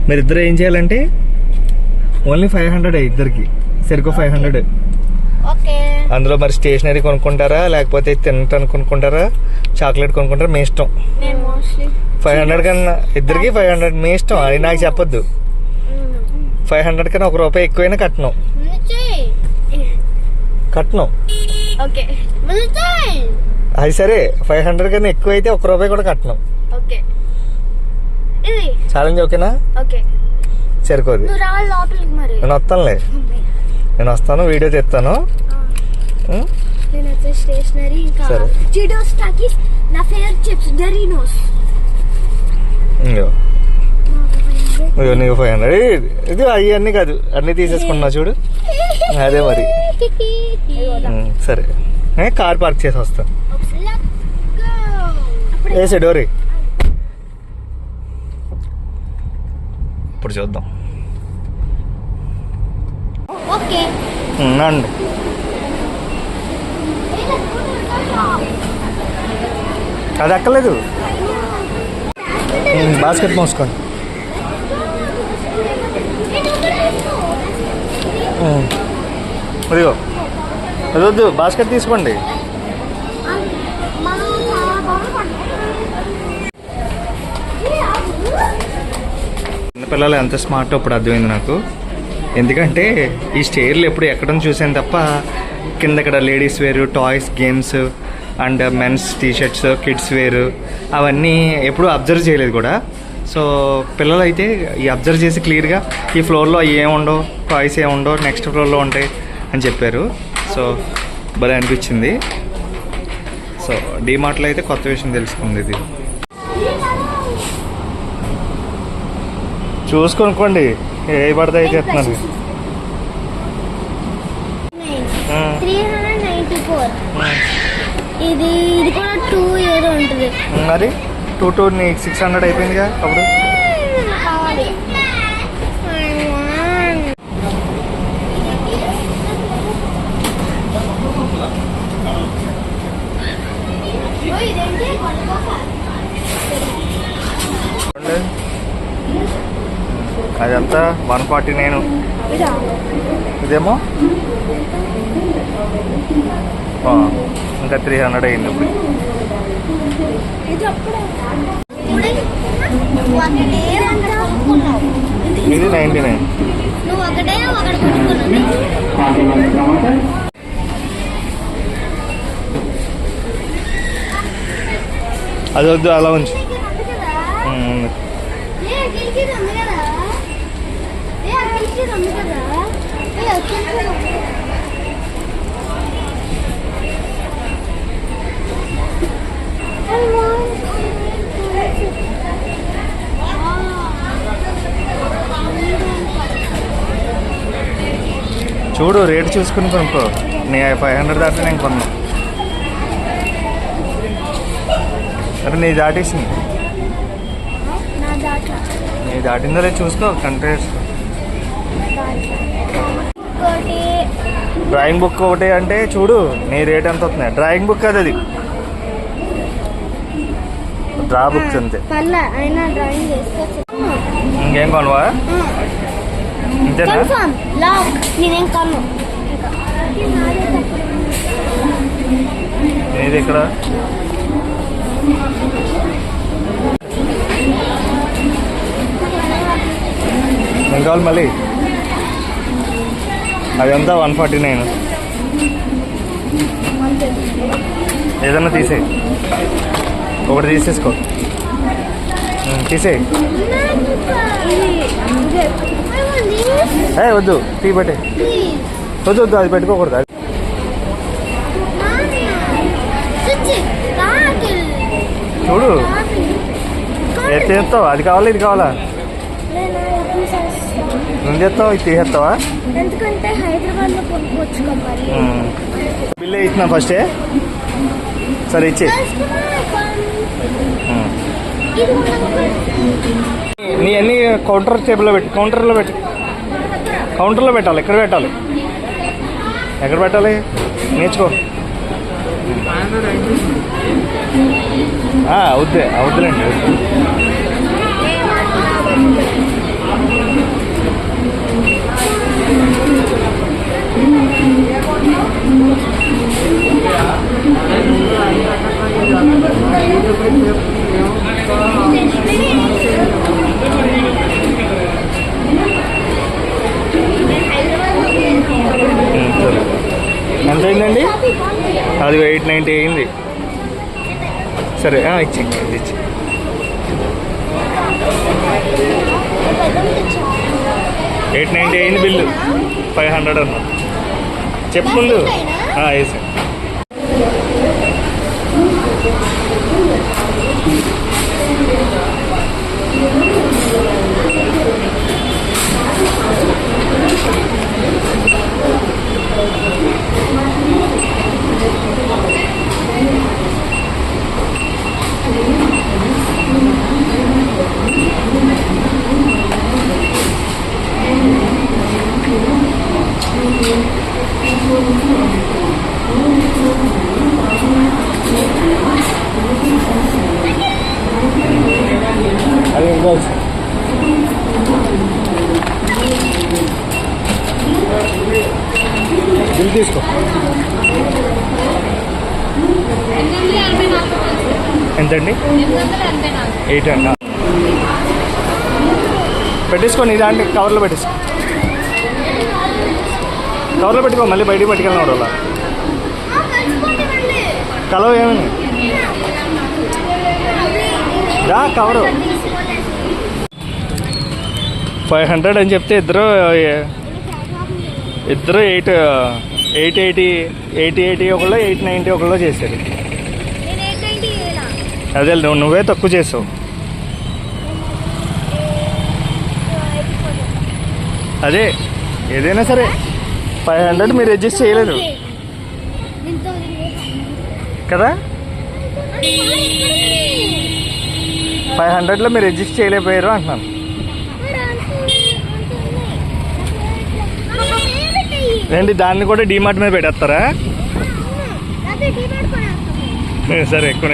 మీరిద్దరు ఏం చేయాలంటే ఓన్లీ 500 ఇద్దరికి, సరిగ్గా 500. అందులో మరి స్టేషనరీ కొనుక్కుంటారా, లేకపోతే తినటానికి కొనుక్కుంటారా, చాక్లెట్ కొనుక్కుంటారా, మీ ఇష్టం. 500 కన్నా ఇద్దరికి 500 మీ ఇష్టం, అది నాకు చెప్పొద్దు. 500 కన్నా ₹1 ఎక్కువైనా కట్టను. అది సరే, 500 కన్నా ఎక్కువ అయితే ₹1 కూడా కట్టను. ఛాలెంజ్ ఓకేనా? సరిపోదు. నేను వస్తానులే, నేను వస్తాను, వీడియో తెస్తాను. స్టేషనరీ నీకు 500. ఇది అవన్నీ కాదు, అన్నీ తీసేసుకున్నా చూడు. అదే మరి. సరే, కార్ పార్క్ చేసి వస్తాను. వేసే డోరీ. ఇప్పుడు చూద్దాం. అండి అది ఎక్కలేదు. బాస్కెట్ మోసుకోండి. అదిగో అది వద్దు, బాస్కెట్ తీసుకోండి. చిన్నపిల్లలు ఎంత స్మార్ట్ ఇప్పుడు అర్థమైంది నాకు. ఎందుకంటే ఈ స్టేర్లు ఎప్పుడు ఎక్కడం చూసాను తప్ప కింద ఇక్కడ లేడీస్ వేరు, toys, games and men's t-shirts, kids వేరు అవన్నీ ఎప్పుడు అబ్జర్వ్ చేయలేదు కూడా. సో పిల్లలు అయితే ఈ అబ్జర్వ్ చేసి క్లియర్గా ఈ ఫ్లోర్లో ఏముండవు, టాయ్స్ ఏముండవు, నెక్స్ట్ ఫ్లోర్లో ఉంటాయి అని చెప్పారు. సో భలే అనిపించింది. సో డీమార్ట్లో అయితే కొత్త విషయం తెలుసుకుంది. ఇది చూసుకొనుకోండి, ఏ పడతాయి చెప్తున్నాను. 394. ఇది కూడా 2 ఏదో ఉంటుంది. మరి 2 నీకు 600 అయిపోయిందిగా. అప్పుడు అదంతా 149. ఇదేమో ఇంకా 300 అయింది. ఇది 99. అది వద్దు, అలా ఉంచు. చూడు, రేటు చూసుకుని కొనుక్కో. నీ 500 దాటితే నేను కొన్నా. అంటే నీ దాటేసింది. నీ దాటిందో లేదు చూసుకో, కంట్రీస్. డ్రాయింగ్ బుక్ ఒకటి అంటే చూడు నీ రేట్ ఎంత అవుతుంది. డ్రాయింగ్ బుక్ కాదు అది, డ్రా బుక్స్ అంతే. ఇంకేం కొనవా? ఇంతేనా? ఇది ఇక్కడ ఏం కావాలి మళ్ళీ? అదంతా 149. ఏదన్నా తీసేయి, ఒకటి తీసేసుకో. తీసేయి. వద్దు, టీ పెట్టే. వద్దు వద్దు, అది పెట్టుకోకూడదు. చూడు, ఏది తీస్తావు? అది కావాలా ఇది కావాలా? నువ్వు చేస్తావు, ఇది తీసేస్తావా? బిల్లు ఇస్తున్నా ఫస్టే. సరే ఇచ్చే. నీ అన్ని కౌంటర్ టేబుల్లో పెట్టి, కౌంటర్లో పెట్టాలి. ఎక్కడ పెట్టాలి? నేర్చుకో. వద్దులేండి. 890 అయింది. సరే ఇచ్చి ఇచ్చి. పెద్దది 890 అయింది బిల్లు. 500 అన్నా. చెప్పు ముందు. వేసా. అది ఇంకా బిల్ తీసుకో. ఎంతండి? 8 అంట. పెట్టేసుకోండి. దాంట్లో కవర్లో పెట్టేసుకో. కవర్లో పెట్టుకో. మళ్ళీ బయటికి పట్టుకెళ్ళిన వాళ్ళ కలవ ఏమని రా కవరు. 500 అని చెప్తే ఇద్దరు 880 ఒకళ్ళు 890 ఒకళ్ళు చేశారు. అదే నువ్వే తక్కువ చేసావు. అదే ఏదైనా సరే 500 మీరు అడ్జస్ట్ చేయలేదు కదా. 500లో మీరు అడ్జస్ట్ చేయలేకపోయారు అంటున్నాను. ఏంటి దాన్ని కూడా డీమార్ట్ మీద పెట్టేస్తారా? సరే ఎక్కువ